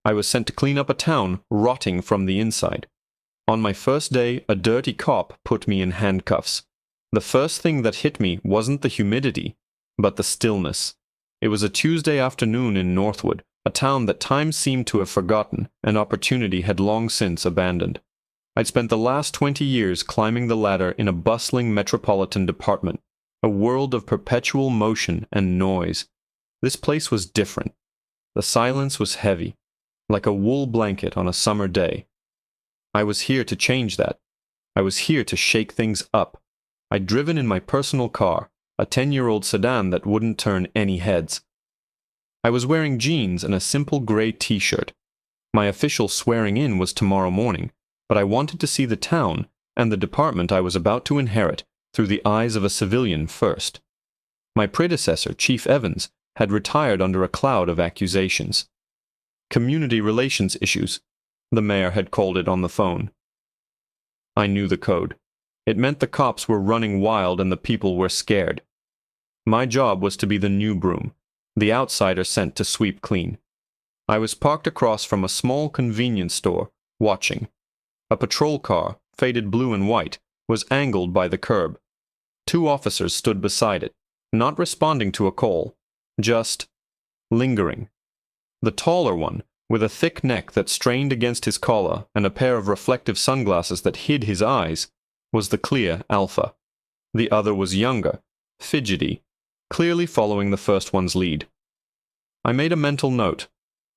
I was sent to clean up a town rotting from the inside. On my first day, a dirty cop put me in handcuffs. The first thing that hit me wasn't the humidity, but the stillness. It was a Tuesday afternoon in Northwood, a town that time seemed to have forgotten and opportunity had long since abandoned. I'd spent the last 20 years climbing the ladder in a bustling metropolitan department, a world of perpetual motion and noise. This place was different. The silence was heavy, like a wool blanket on a summer day. I was here to change that. I was here to shake things up. I'd driven in my personal car, a 10-year-old sedan that wouldn't turn any heads. I was wearing jeans and a simple gray t-shirt. My official swearing in was tomorrow morning, but I wanted to see the town and the department I was about to inherit through the eyes of a civilian first. My predecessor, Chief Evans, had retired under a cloud of accusations. Community relations issues, the mayor had called it on the phone. I knew the code. It meant the cops were running wild and the people were scared. My job was to be the new broom, the outsider sent to sweep clean. I was parked across from a small convenience store, watching. A patrol car, faded blue and white, was angled by the curb. 2 officers stood beside it, not responding to a call, just lingering. The taller one, with a thick neck that strained against his collar and a pair of reflective sunglasses that hid his eyes, was the clear alpha. The other was younger, fidgety, clearly following the first one's lead. I made a mental note.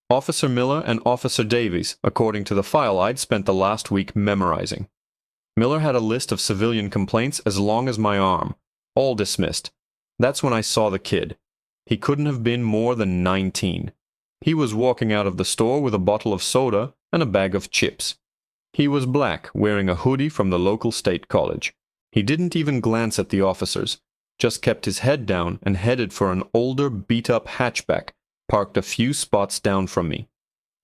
Officer Miller and Officer Davies, according to the file I'd spent the last week memorizing. Miller had a list of civilian complaints as long as my arm, all dismissed. That's when I saw the kid. He couldn't have been more than 19. He was walking out of the store with a bottle of soda and a bag of chips. He was black, wearing a hoodie from the local state college. He didn't even glance at the officers, just kept his head down and headed for an older, beat-up hatchback parked a few spots down from me.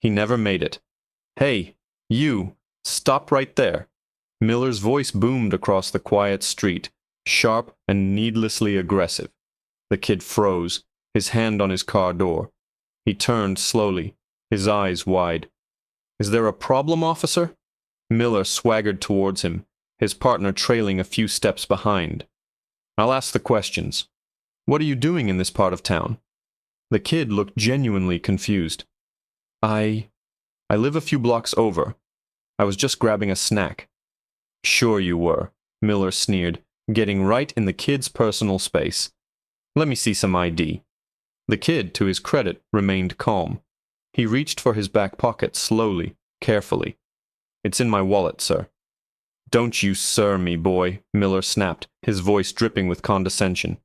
He never made it. "Hey, you, stop right there." Miller's voice boomed across the quiet street, sharp and needlessly aggressive. The kid froze, his hand on his car door. He turned slowly, his eyes wide. "Is there a problem, officer?" Miller swaggered towards him, his partner trailing a few steps behind. "I'll ask the questions. What are you doing in this part of town?" The kid looked genuinely confused. I live a few blocks over. I was just grabbing a snack." "Sure you were," Miller sneered, getting right in the kid's personal space. "Let me see some ID." The kid, to his credit, remained calm. He reached for his back pocket slowly, carefully. "It's in my wallet, sir." "Don't you sir me, boy," Miller snapped, his voice dripping with condescension.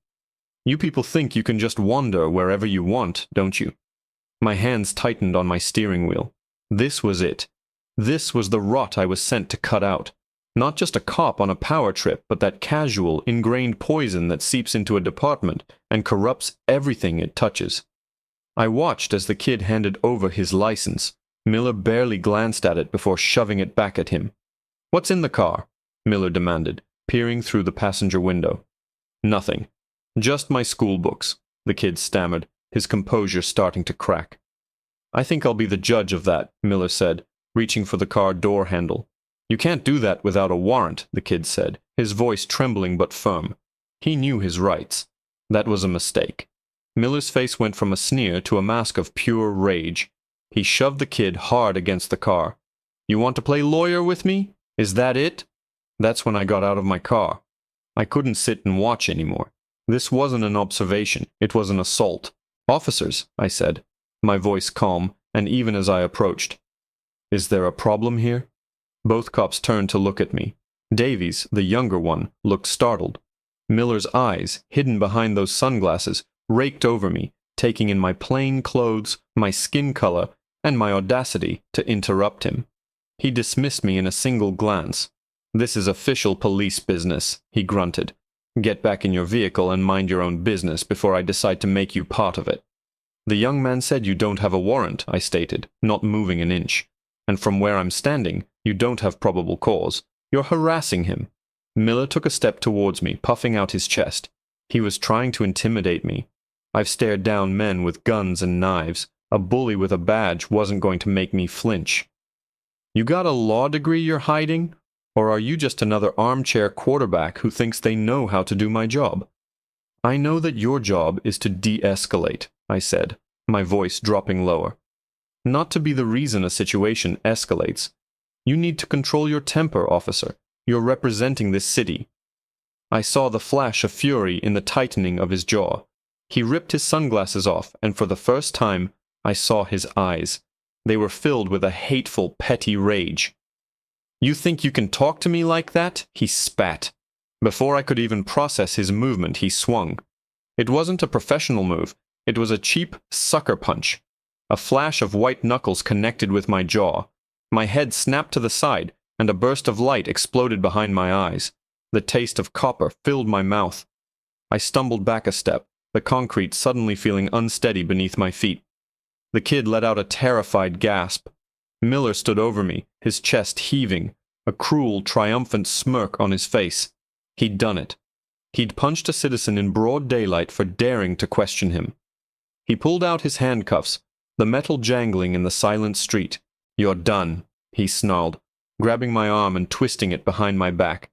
"You people think you can just wander wherever you want, don't you?" My hands tightened on my steering wheel. This was it. This was the rot I was sent to cut out. Not just a cop on a power trip, but that casual, ingrained poison that seeps into a department and corrupts everything it touches. I watched as the kid handed over his license. Miller barely glanced at it before shoving it back at him. "What's in the car?" Miller demanded, peering through the passenger window. "Nothing. Just my school books," the kid stammered, his composure starting to crack. "I think I'll be the judge of that," Miller said, reaching for the car door handle. "You can't do that without a warrant," the kid said, his voice trembling but firm. He knew his rights. That was a mistake. Miller's face went from a sneer to a mask of pure rage. He shoved the kid hard against the car. "You want to play lawyer with me? Is that it?" That's when I got out of my car. I couldn't sit and watch anymore. This wasn't an observation, it was an assault. "Officers," I said, my voice calm, and even as I approached. "Is there a problem here?" Both cops turned to look at me. Davies, the younger one, looked startled. Miller's eyes, hidden behind those sunglasses, raked over me, taking in my plain clothes, my skin color, and my audacity to interrupt him. He dismissed me in a single glance. "This is official police business," he grunted. "Get back in your vehicle and mind your own business before I decide to make you part of it." "The young man said you don't have a warrant," I stated, not moving an inch. "And from where I'm standing, you don't have probable cause. You're harassing him." Miller took a step towards me, puffing out his chest. He was trying to intimidate me. I've stared down men with guns and knives, A bully with a badge wasn't going to make me flinch. You got a law degree you're hiding? Or are you just another armchair quarterback who thinks they know how to do my job? I know that your job is to de-escalate, I said, my voice dropping lower. Not to be the reason a situation escalates. You need to control your temper, officer. You're representing this city. I saw the flash of fury in the tightening of his jaw. He ripped his sunglasses off, and for the first time, I saw his eyes. They were filled with a hateful, petty rage. You think you can talk to me like that? He spat. Before I could even process his movement, he swung. It wasn't a professional move. It was a cheap sucker punch. A flash of white knuckles connected with my jaw. My head snapped to the side, and a burst of light exploded behind my eyes. The taste of copper filled my mouth. I stumbled back a step, the concrete suddenly feeling unsteady beneath my feet. The kid let out a terrified gasp. Miller stood over me, his chest heaving, a cruel, triumphant smirk on his face. He'd done it. He'd punched a citizen in broad daylight for daring to question him. He pulled out his handcuffs, the metal jangling in the silent street. You're done, he snarled, grabbing my arm and twisting it behind my back.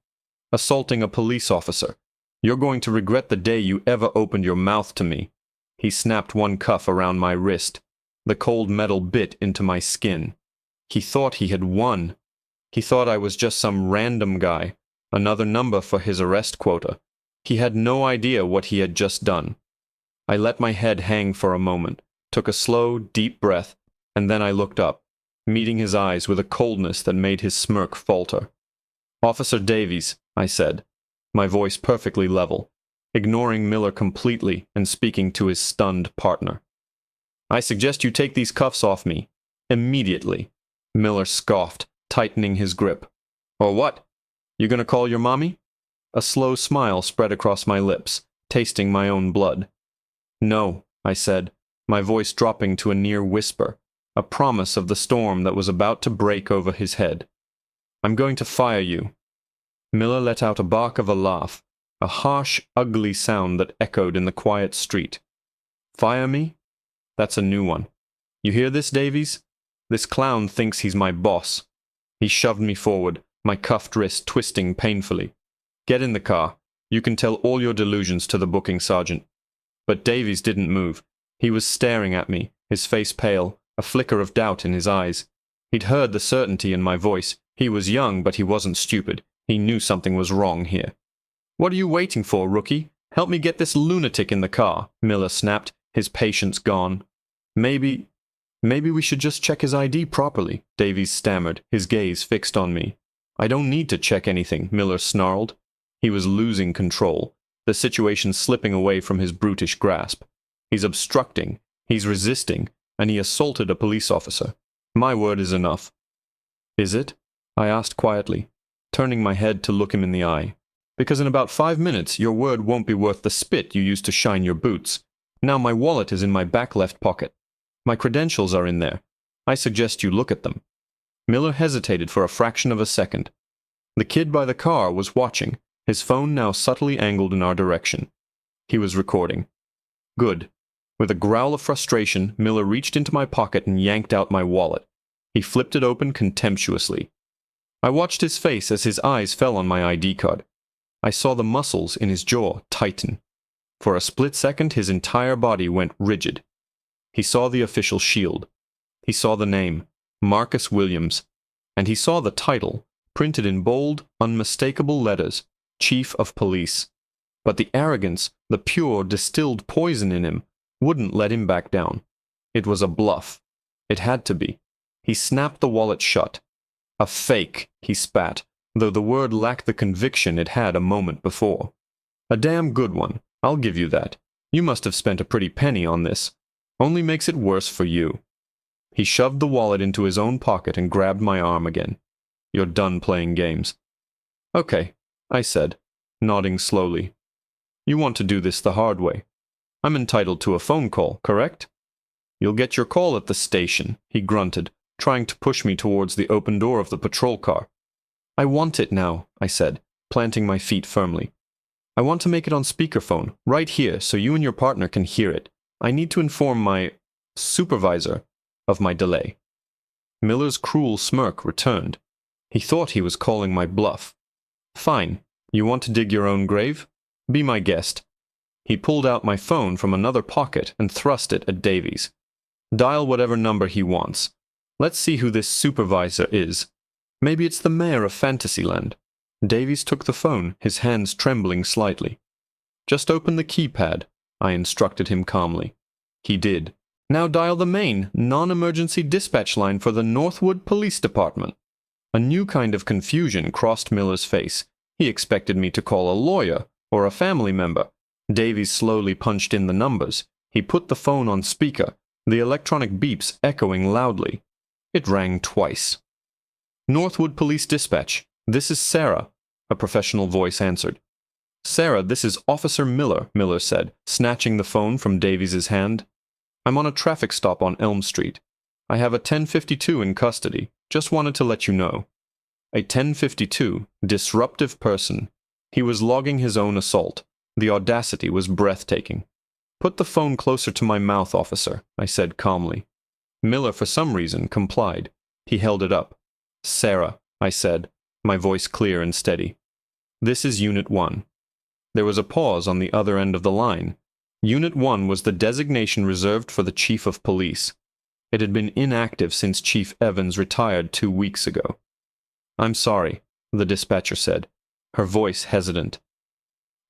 Assaulting a police officer. You're going to regret the day you ever opened your mouth to me. He snapped one cuff around my wrist. The cold metal bit into my skin. He thought he had won. He thought I was just some random guy, another number for his arrest quota. He had no idea what he had just done. I let my head hang for a moment, took a slow, deep breath, and then I looked up, meeting his eyes with a coldness that made his smirk falter. Officer Davies, I said, my voice perfectly level, ignoring Miller completely and speaking to his stunned partner. I suggest you take these cuffs off me. Immediately. Miller scoffed, tightening his grip. Or what? You gonna call your mommy? A slow smile spread across my lips, tasting my own blood. No, I said, my voice dropping to a near whisper, a promise of the storm that was about to break over his head. I'm going to fire you. Miller let out a bark of a laugh, a harsh, ugly sound that echoed in the quiet street. Fire me? That's a new one. You hear this, Davies? This clown thinks he's my boss. He shoved me forward, my cuffed wrist twisting painfully. Get in the car. You can tell all your delusions to the booking sergeant. But Davies didn't move. He was staring at me, his face pale, a flicker of doubt in his eyes. He'd heard the certainty in my voice. He was young, but he wasn't stupid. He knew something was wrong here. What are you waiting for, rookie? Help me get this lunatic in the car, Miller snapped, his patience gone. Maybe we should just check his ID properly, Davies stammered, his gaze fixed on me. I don't need to check anything, Miller snarled. He was losing control, the situation slipping away from his brutish grasp. He's obstructing, he's resisting, and he assaulted a police officer. My word is enough. Is it? I asked quietly, turning my head to look him in the eye. Because in about 5 minutes, your word won't be worth the spit you used to shine your boots. Now my wallet is in my back left pocket. My credentials are in there. I suggest you look at them. Miller hesitated for a fraction of a second. The kid by the car was watching, his phone now subtly angled in our direction. He was recording. Good. With a growl of frustration, Miller reached into my pocket and yanked out my wallet. He flipped it open contemptuously. I watched his face as his eyes fell on my ID card. I saw the muscles in his jaw tighten. For a split second, his entire body went rigid. He saw the official shield. He saw the name, Marcus Williams, and he saw the title, printed in bold, unmistakable letters, Chief of Police. But the arrogance, the pure, distilled poison in him, wouldn't let him back down. It was a bluff. It had to be. He snapped the wallet shut. A fake, he spat, though the word lacked the conviction it had a moment before. A damn good one, I'll give you that. You must have spent a pretty penny on this. Only makes it worse for you. He shoved the wallet into his own pocket and grabbed my arm again. You're done playing games. Okay, I said, nodding slowly. You want to do this the hard way. I'm entitled to a phone call, correct? You'll get your call at the station, he grunted, trying to push me towards the open door of the patrol car. I want it now, I said, planting my feet firmly. I want to make it on speakerphone, right here, so you and your partner can hear it. I need to inform my... supervisor, of my delay. Miller's cruel smirk returned. He thought he was calling my bluff. Fine, you want to dig your own grave? Be my guest. He pulled out my phone from another pocket and thrust it at Davies. Dial whatever number he wants. Let's see who this supervisor is. Maybe it's the mayor of Fantasyland. Davies took the phone, his hands trembling slightly. Just open the keypad, I instructed him calmly. He did. Now dial the main, non-emergency dispatch line for the Northwood Police Department. A new kind of confusion crossed Miller's face. He expected me to call a lawyer or a family member. Davies slowly punched in the numbers. He put the phone on speaker, the electronic beeps echoing loudly. It rang twice. Northwood Police Dispatch. This is Sarah, a professional voice answered. Sarah, this is Officer Miller, Miller said, snatching the phone from Davies's hand. I'm on a traffic stop on Elm Street. I have a 1052 in custody. Just wanted to let you know. A 1052, disruptive person. He was logging his own assault. The audacity was breathtaking. Put the phone closer to my mouth, officer, I said calmly. Miller, for some reason, complied. He held it up. Sarah, I said, my voice clear and steady. This is Unit 1. There was a pause on the other end of the line. Unit 1 was the designation reserved for the Chief of Police. It had been inactive since Chief Evans retired 2 weeks ago. I'm sorry, the dispatcher said, her voice hesitant.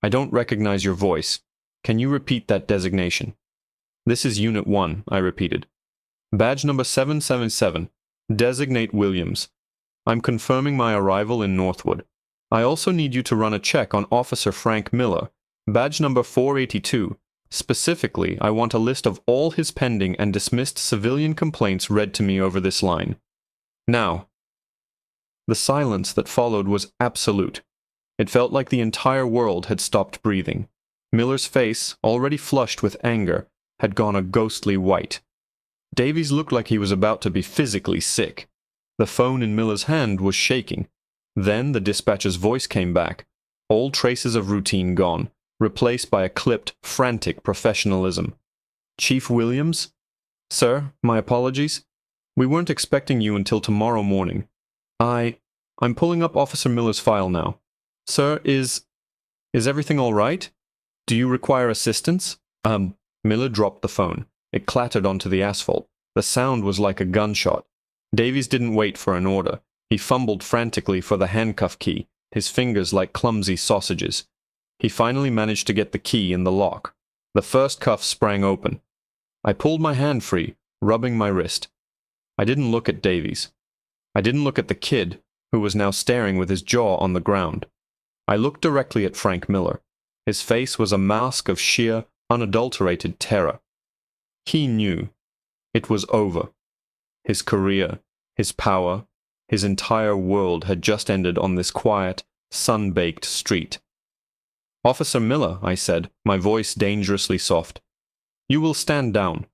I don't recognize your voice. Can you repeat that designation? This is Unit 1, I repeated. Badge number 777. Designate Williams. I'm confirming my arrival in Northwood. I also need you to run a check on Officer Frank Miller. Badge number 482. Specifically, I want a list of all his pending and dismissed civilian complaints read to me over this line. Now. The silence that followed was absolute. It felt like the entire world had stopped breathing. Miller's face, already flushed with anger, had gone a ghostly white. Davies looked like he was about to be physically sick. The phone in Miller's hand was shaking. Then the dispatcher's voice came back, all traces of routine gone, replaced by a clipped, frantic professionalism. Chief Williams? Sir, my apologies. We weren't expecting you until tomorrow morning. I'm pulling up Officer Miller's file now. Sir, is everything all right? Do you require assistance? Miller dropped the phone. It clattered onto the asphalt. The sound was like a gunshot. Davies didn't wait for an order. He fumbled frantically for the handcuff key, his fingers like clumsy sausages. He finally managed to get the key in the lock. The first cuff sprang open. I pulled my hand free, rubbing my wrist. I didn't look at Davies. I didn't look at the kid, who was now staring with his jaw on the ground. I looked directly at Frank Miller. His face was a mask of sheer, unadulterated terror. He knew. It was over. His career, his power, his entire world had just ended on this quiet, sun-baked street. Officer Miller, I said, my voice dangerously soft. You will stand down.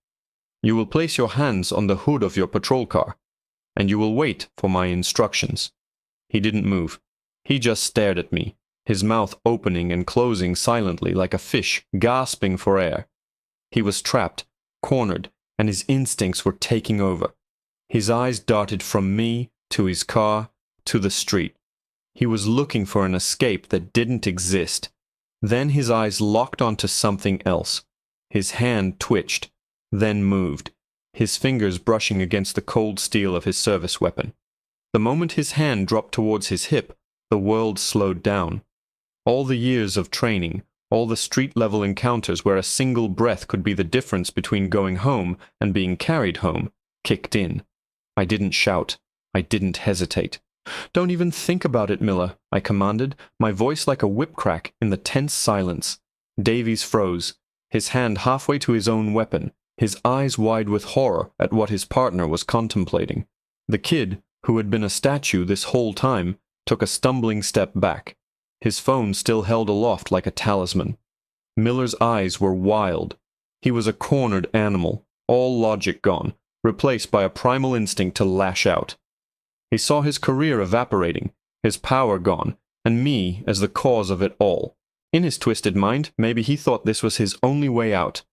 You will place your hands on the hood of your patrol car, and you will wait for my instructions. He didn't move. He just stared at me, his mouth opening and closing silently like a fish gasping for air. He was trapped, cornered, and his instincts were taking over. His eyes darted from me to his car to the street. He was looking for an escape that didn't exist. Then his eyes locked onto something else. His hand twitched, then moved, his fingers brushing against the cold steel of his service weapon. The moment his hand dropped towards his hip, the world slowed down. All the years of training, all the street-level encounters where a single breath could be the difference between going home and being carried home, kicked in. I didn't shout. I didn't hesitate. Don't even think about it, Miller, I commanded, my voice like a whip crack in the tense silence. Davies froze, his hand halfway to his own weapon, his eyes wide with horror at what his partner was contemplating. The kid, who had been a statue this whole time, took a stumbling step back, his phone still held aloft like a talisman. Miller's eyes were wild. He was a cornered animal, all logic gone, replaced by a primal instinct to lash out. He saw his career evaporating, his power gone, and me as the cause of it all. In his twisted mind, maybe he thought this was his only way out.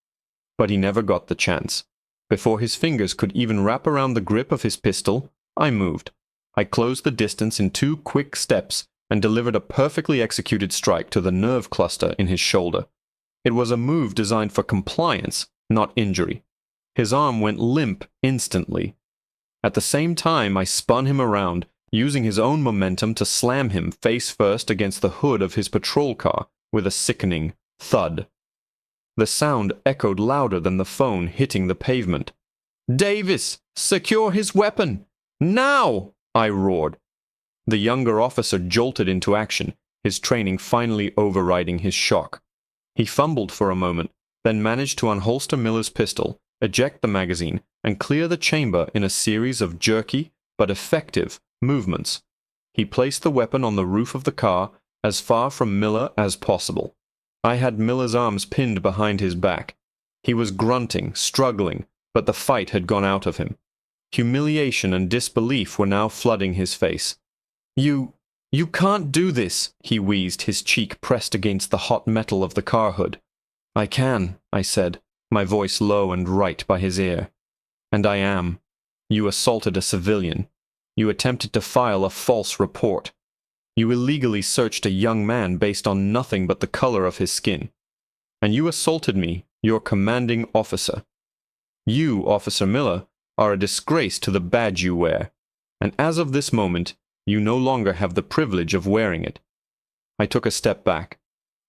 But he never got the chance. Before his fingers could even wrap around the grip of his pistol, I moved. I closed the distance in 2 quick steps and delivered a perfectly executed strike to the nerve cluster in his shoulder. It was a move designed for compliance, not injury. His arm went limp instantly. At the same time, I spun him around, using his own momentum to slam him face first against the hood of his patrol car with a sickening thud. The sound echoed louder than the phone hitting the pavement. "Davis, secure his weapon! Now!" I roared. The younger officer jolted into action, his training finally overriding his shock. He fumbled for a moment, then managed to unholster Miller's pistol, eject the magazine, and clear the chamber in a series of jerky but effective movements. He placed the weapon on the roof of the car, as far from Miller as possible. I had Miller's arms pinned behind his back. He was grunting, struggling, but the fight had gone out of him. Humiliation and disbelief were now flooding his face. You can't do this," he wheezed, his cheek pressed against the hot metal of the car hood. "I can," I said, my voice low and right by his ear. "And I am. You assaulted a civilian. You attempted to file a false report. You illegally searched a young man based on nothing but the color of his skin. And you assaulted me, your commanding officer. You, Officer Miller, are a disgrace to the badge you wear. And as of this moment, you no longer have the privilege of wearing it." I took a step back,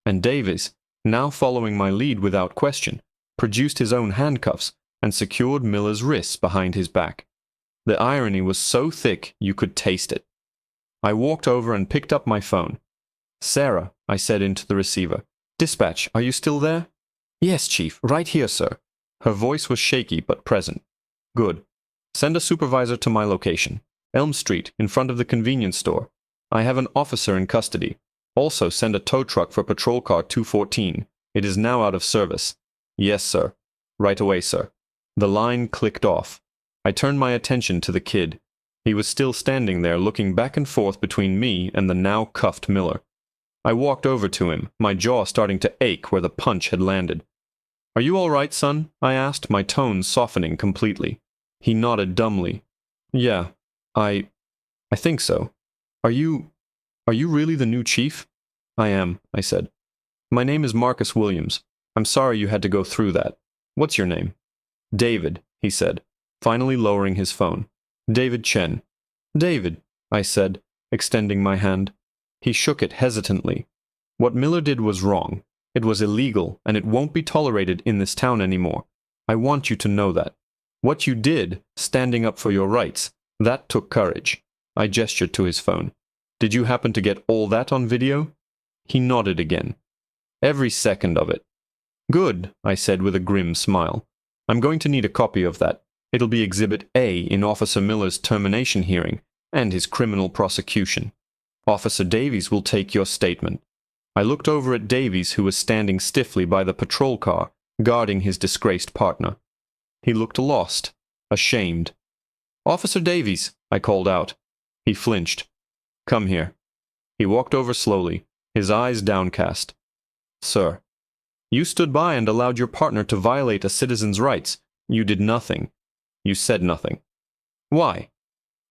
and Davis, now following my lead without question, produced his own handcuffs and secured Miller's wrists behind his back. The irony was so thick you could taste it. I walked over and picked up my phone. "Sarah," I said into the receiver. "Dispatch, are you still there?" "Yes, Chief, right here, sir." Her voice was shaky but present. "Good. Send a supervisor to my location. Elm Street, in front of the convenience store. I have an officer in custody. Also send a tow truck for patrol car 214. It is now out of service." "Yes, sir." "Right away, sir." The line clicked off. I turned my attention to the kid. He was still standing there looking back and forth between me and the now cuffed Miller. I walked over to him, my jaw starting to ache where the punch had landed. "Are you all right, son?" I asked, my tone softening completely. He nodded dumbly. "Yeah, I think so. Are you really the new chief?" "I am," I said. "My name is Marcus Williams. I'm sorry you had to go through that. What's your name?" "David," he said, finally lowering his phone. "David Chen." "David," I said, extending my hand. He shook it hesitantly. "What Miller did was wrong. It was illegal, and it won't be tolerated in this town anymore. I want you to know that. What you did, standing up for your rights, that took courage." I gestured to his phone. "Did you happen to get all that on video?" He nodded again. "Every second of it." "Good," I said with a grim smile. "I'm going to need a copy of that. It'll be Exhibit A in Officer Miller's termination hearing and his criminal prosecution. Officer Davies will take your statement." I looked over at Davies, who was standing stiffly by the patrol car, guarding his disgraced partner. He looked lost, ashamed. "Officer Davies," I called out. He flinched. "Come here." He walked over slowly, his eyes downcast. "Sir, you stood by and allowed your partner to violate a citizen's rights. You did nothing. You said nothing. Why?"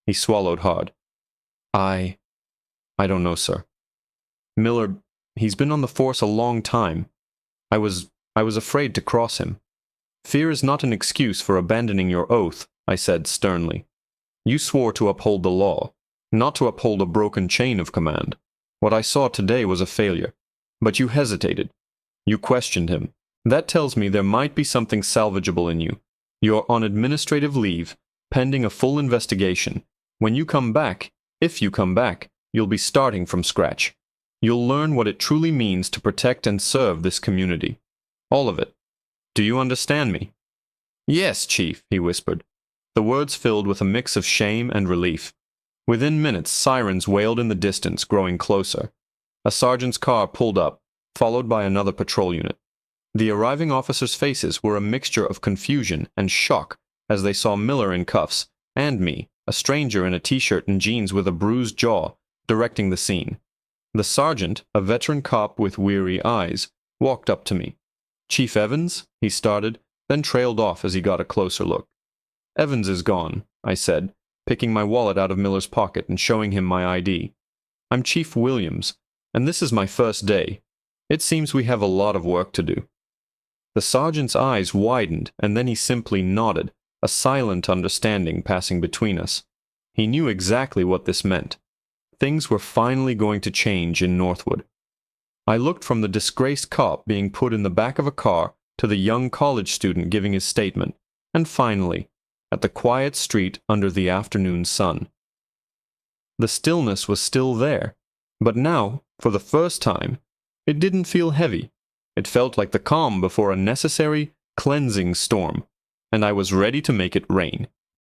He swallowed hard. I don't know, sir. Miller, he's been on the force a long time. I was afraid to cross him." "Fear is not an excuse for abandoning your oath," I said sternly. "You swore to uphold the law, not to uphold a broken chain of command. What I saw today was a failure. But you hesitated. You questioned him. That tells me there might be something salvageable in you. You're on administrative leave, pending a full investigation. When you come back, if you come back, you'll be starting from scratch. You'll learn what it truly means to protect and serve this community. All of it. Do you understand me?" "Yes, Chief," he whispered. The words filled with a mix of shame and relief. Within minutes, sirens wailed in the distance, growing closer. A sergeant's car pulled up, followed by another patrol unit. The arriving officers' faces were a mixture of confusion and shock as they saw Miller in cuffs, and me, a stranger in a t-shirt and jeans with a bruised jaw, directing the scene. The sergeant, a veteran cop with weary eyes, walked up to me. "Chief Evans," he started, then trailed off as he got a closer look. "Evans is gone," I said, picking my wallet out of Miller's pocket and showing him my ID. "I'm Chief Williams, and this is my first day. It seems we have a lot of work to do." The sergeant's eyes widened, and then he simply nodded, a silent understanding passing between us. He knew exactly what this meant. Things were finally going to change in Northwood. I looked from the disgraced cop being put in the back of a car to the young college student giving his statement, and finally, at the quiet street under the afternoon sun. The stillness was still there, but now, for the first time, it didn't feel heavy. It felt like the calm before a necessary, cleansing storm, and I was ready to make it rain.